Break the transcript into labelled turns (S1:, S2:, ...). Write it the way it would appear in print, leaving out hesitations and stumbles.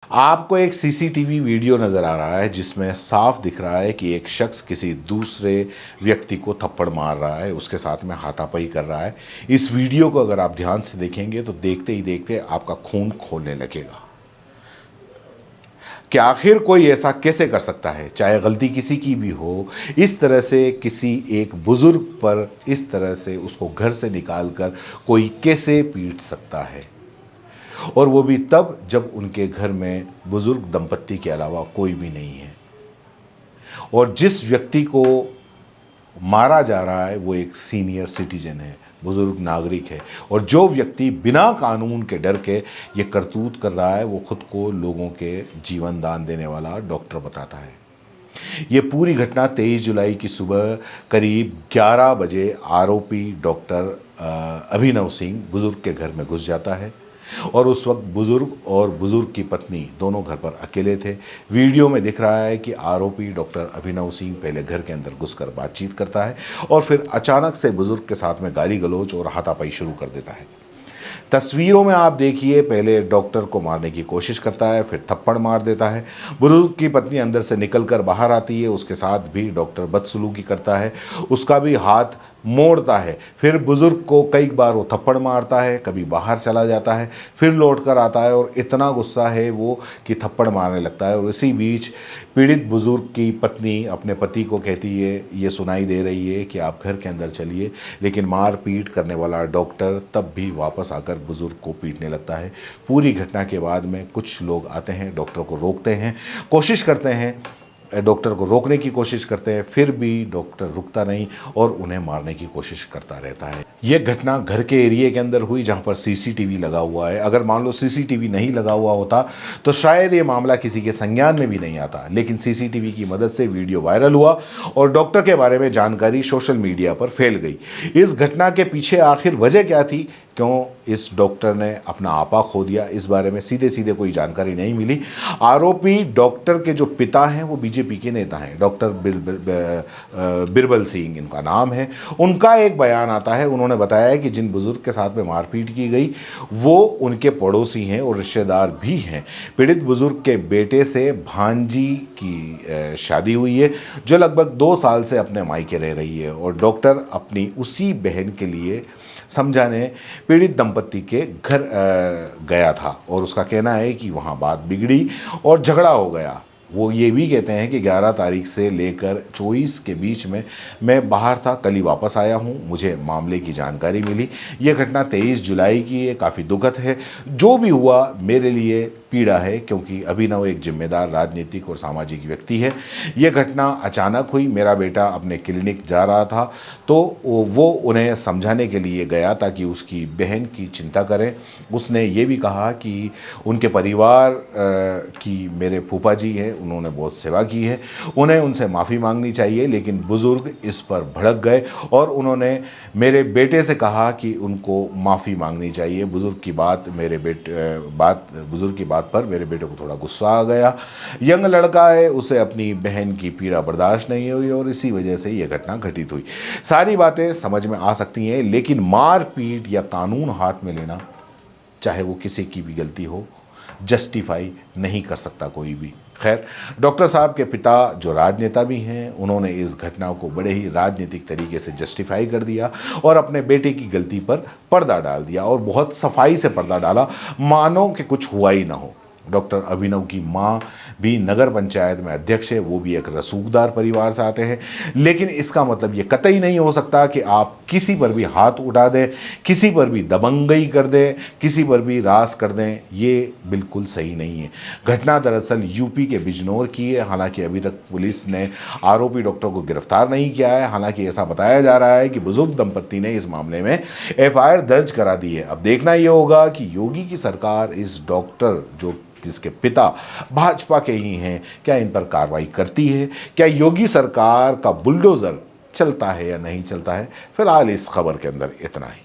S1: आपको एक CCTV video नज़र आ रहा है जिसमें साफ दिख रहा है कि एक शख्स किसी दूसरे व्यक्ति को थप्पड़ मार रहा है, उसके साथ में हाथापाई कर रहा है। इस वीडियो को अगर आप ध्यान से देखेंगे तो देखते ही देखते आपका खून खौलने लगेगा कि आखिर कोई ऐसा कैसे कर सकता है, चाहे गलती किसी की भी हो, इस तरह से किसी एक बुज़ुर्ग पर इस तरह से उसको घर से निकाल कर कोई कैसे पीट सकता है। और वो भी तब जब उनके घर में बुजुर्ग दंपत्ति के अलावा कोई भी नहीं है और जिस व्यक्ति को मारा जा रहा है वो एक सीनियर सिटीजन है, बुजुर्ग नागरिक है। और जो व्यक्ति बिना कानून के डर के ये करतूत कर रहा है वो खुद को लोगों के जीवन दान देने वाला डॉक्टर बताता है। ये पूरी घटना 23 जुलाई की सुबह करीब 11 बजे आरोपी डॉक्टर अभिनव सिंह बुजुर्ग के घर में घुस जाता है और उस वक्त बुजुर्ग और बुजुर्ग की पत्नी दोनों घर पर अकेले थे। वीडियो में दिख रहा है कि आरोपी डॉक्टर अभिनव सिंह पहले घर के अंदर घुसकर बातचीत करता है और फिर अचानक से बुजुर्ग के साथ में गाली गलौज और हाथापाई शुरू कर देता है। तस्वीरों में आप देखिए, पहले डॉक्टर को मारने की कोशिश करता है, फिर थप्पड़ मार देता है। बुजुर्ग की पत्नी अंदर से निकलकर बाहर आती है, उसके साथ भी डॉक्टर बदसलूकी करता है, उसका भी हाथ मोड़ता है। फिर बुजुर्ग को कई बार वो थप्पड़ मारता है, कभी बाहर चला जाता है, फिर लौट कर आता है और इतना गुस्सा है वो कि थप्पड़ मारने लगता है। और इसी बीच पीड़ित बुजुर्ग की पत्नी अपने पति को कहती है, ये सुनाई दे रही है कि आप घर के अंदर चलिए, लेकिन मार पीट करने वाला डॉक्टर तब भी वापस आकर बुजुर्ग को पीटने लगता है। पूरी घटना के बाद में कुछ लोग आते हैं, डॉक्टर को रोकते हैं, कोशिश करते हैं, डॉक्टर को रोकने की कोशिश करते हैं, फिर भी डॉक्टर रुकता नहीं और उन्हें मारने की कोशिश करता रहता है। यह घटना घर के एरिया के अंदर हुई जहां पर सीसीटीवी लगा हुआ है। अगर मान लो सीसीटीवी नहीं लगा हुआ होता तो शायद ये मामला किसी के संज्ञान में भी नहीं आता, लेकिन सीसीटीवी की मदद से वीडियो वायरल हुआ और डॉक्टर के बारे में जानकारी सोशल मीडिया पर फैल गई। इस घटना के पीछे आखिर वजह क्या थी, क्यों इस डॉक्टर ने अपना आपा खो दिया, इस बारे में सीधे सीधे कोई जानकारी नहीं मिली। आरोपी डॉक्टर के जो पिता हैं वो बीजेपी के नेता हैं, डॉक्टर बिरबल सिंह इनका नाम है। उनका एक बयान आता है, उन्होंने बताया है कि जिन बुजुर्ग के साथ में मारपीट की गई वो उनके पड़ोसी हैं और रिश्तेदार भी हैं। पीड़ित बुजुर्ग के बेटे से भांजी की शादी हुई है जो लगभग 2 साल से अपने मायके रह रही है और डॉक्टर अपनी उसी बहन के लिए समझाने पीड़ित दंपत्ति के घर गया था और उसका कहना है कि वहाँ बात बिगड़ी और झगड़ा हो गया। वो ये भी कहते हैं कि 11 तारीख से लेकर 24 के बीच में मैं बाहर था, कल ही वापस आया हूँ, मुझे मामले की जानकारी मिली। ये घटना 23 जुलाई की है, काफ़ी दुखद है। जो भी हुआ मेरे लिए पीड़ा है क्योंकि अभिनव एक जिम्मेदार राजनीतिक और सामाजिक व्यक्ति है। ये घटना अचानक हुई, मेरा बेटा अपने क्लिनिक जा रहा था तो वो उन्हें समझाने के लिए गया ताकि उसकी बहन की चिंता करें। उसने ये भी कहा कि उनके परिवार की मेरे फूफा जी हैं, उन्होंने बहुत सेवा की है, उन्हें उनसे माफ़ी मांगनी चाहिए। लेकिन बुज़ुर्ग इस पर भड़क गए और उन्होंने मेरे बेटे से कहा कि उनको माफ़ी मांगनी चाहिए। बुज़ुर्ग की बात बुज़ुर्ग की बात पर मेरे बेटे को थोड़ा गुस्सा आ गया। यंग लड़का है, उसे अपनी बहन की पीड़ा बर्दाश्त नहीं हुई और इसी वजह से यह घटना घटित हुई। सारी बातें समझ में आ सकती हैं, लेकिन मारपीट या कानून हाथ में लेना, चाहे वो किसी की भी गलती हो, जस्टिफाई नहीं कर सकता कोई भी। खैर, डॉक्टर साहब के पिता जो राजनेता भी हैं, उन्होंने इस घटना को बड़े ही राजनीतिक तरीके से जस्टिफाई कर दिया और अपने बेटे की गलती पर पर्दा डाल दिया और बहुत सफाई से पर्दा डाला, मानो कि कुछ हुआ ही ना हो। डॉक्टर अभिनव की माँ भी नगर पंचायत में अध्यक्ष है, वो भी एक रसूखदार परिवार से आते हैं। लेकिन इसका मतलब ये कतई नहीं हो सकता कि आप किसी पर भी हाथ उठा दें, किसी पर भी दबंगई कर दें, किसी पर भी रास कर दें। ये बिल्कुल सही नहीं है। घटना दरअसल यूपी के बिजनौर की है। हालांकि अभी तक पुलिस ने आरोपी डॉक्टर को गिरफ्तार नहीं किया है। हालांकि ऐसा बताया जा रहा है कि बुजुर्ग दंपत्ति ने इस मामले में FIR दर्ज करा दी है। अब देखना ये होगा कि योगी की सरकार इस डॉक्टर जिसके पिता भाजपा के ही हैं, क्या इन पर कार्रवाई करती है? क्या योगी सरकार का बुलडोजर चलता है या नहीं चलता है? फिलहाल इस खबर के अंदर इतना ही।